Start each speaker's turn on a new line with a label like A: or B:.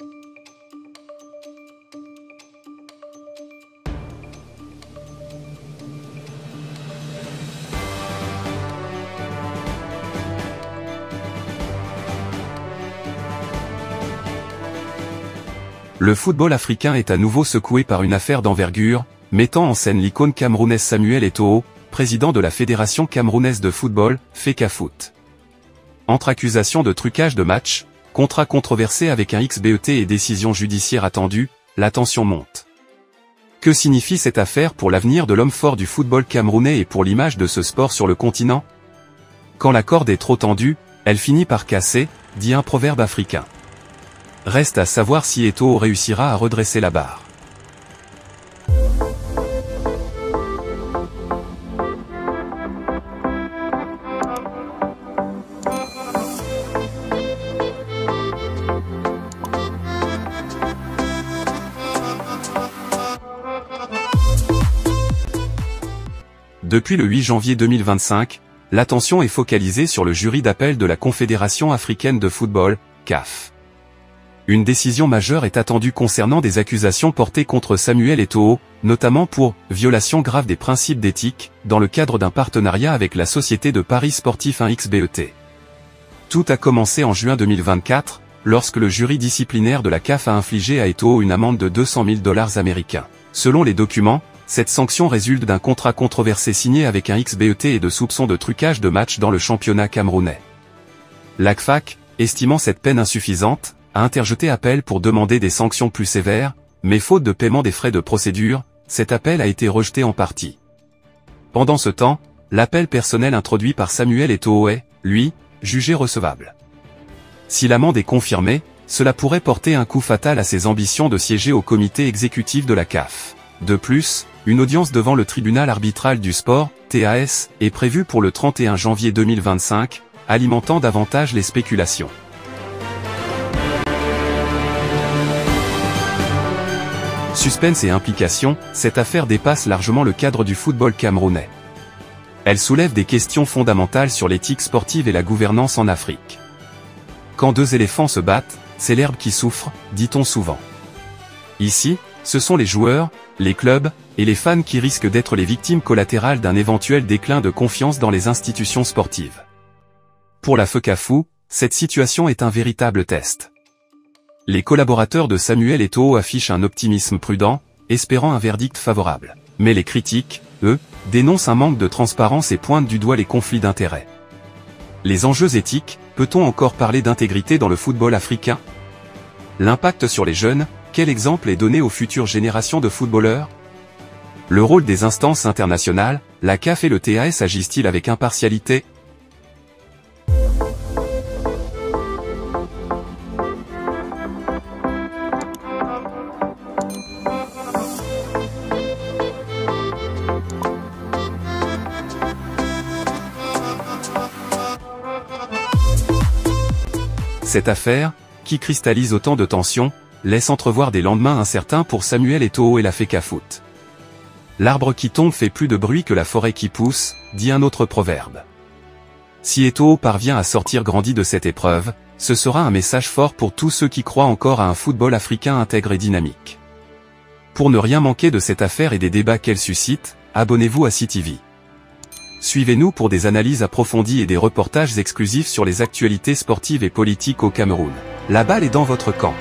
A: Le football africain est à nouveau secoué par une affaire d'envergure, mettant en scène l'icône camerounaise Samuel Eto'o, président de la Fédération camerounaise de football, FECAFOOT. Entre accusations de trucage de match, contrat controversé avec un XBET et décision judiciaire attendue, la tension monte. Que signifie cette affaire pour l'avenir de l'homme fort du football camerounais et pour l'image de ce sport sur le continent? Quand la corde est trop tendue, elle finit par casser, dit un proverbe africain. Reste à savoir si Eto'o réussira à redresser la barre. Depuis le 8 janvier 2025, l'attention est focalisée sur le jury d'appel de la Confédération africaine de football, CAF. Une décision majeure est attendue concernant des accusations portées contre Samuel Eto'o, notamment pour « violation grave des principes d'éthique » dans le cadre d'un partenariat avec la société de paris sportif 1XBET. Tout a commencé en juin 2024, lorsque le jury disciplinaire de la CAF a infligé à Eto'o une amende de $200 000 américains. Selon les documents, cette sanction résulte d'un contrat controversé signé avec un XBET et de soupçons de trucage de matchs dans le championnat camerounais. L'ACFAC, estimant cette peine insuffisante, a interjeté appel pour demander des sanctions plus sévères, mais faute de paiement des frais de procédure, cet appel a été rejeté en partie. Pendant ce temps, l'appel personnel introduit par Samuel Eto'o est, lui, jugé recevable. Si l'amende est confirmée, cela pourrait porter un coup fatal à ses ambitions de siéger au comité exécutif de la CAF. De plus, une audience devant le tribunal arbitral du sport, TAS, est prévue pour le 31 janvier 2025, alimentant davantage les spéculations. Suspense et implication, cette affaire dépasse largement le cadre du football camerounais. Elle soulève des questions fondamentales sur l'éthique sportive et la gouvernance en Afrique. Quand deux éléphants se battent, c'est l'herbe qui souffre, dit-on souvent. Ici, ce sont les joueurs, les clubs, et les fans qui risquent d'être les victimes collatérales d'un éventuel déclin de confiance dans les institutions sportives. Pour la FECAFOOT, cette situation est un véritable test. Les collaborateurs de Samuel Eto'o affichent un optimisme prudent, espérant un verdict favorable. Mais les critiques, eux, dénoncent un manque de transparence et pointent du doigt les conflits d'intérêts. Les enjeux éthiques, peut-on encore parler d'intégrité dans le football africain? L'impact sur les jeunes, quel exemple est donné aux futures générations de footballeurs? Le rôle des instances internationales, la CAF et le TAS agissent-ils avec impartialité? Cette affaire, qui cristallise autant de tensions, laisse entrevoir des lendemains incertains pour Samuel Eto'o et la FECAFOOT. L'arbre qui tombe fait plus de bruit que la forêt qui pousse, dit un autre proverbe. Si Eto'o parvient à sortir grandi de cette épreuve, ce sera un message fort pour tous ceux qui croient encore à un football africain intègre et dynamique. Pour ne rien manquer de cette affaire et des débats qu'elle suscite, abonnez-vous à CTV. Suivez-nous pour des analyses approfondies et des reportages exclusifs sur les actualités sportives et politiques au Cameroun. La balle est dans votre camp.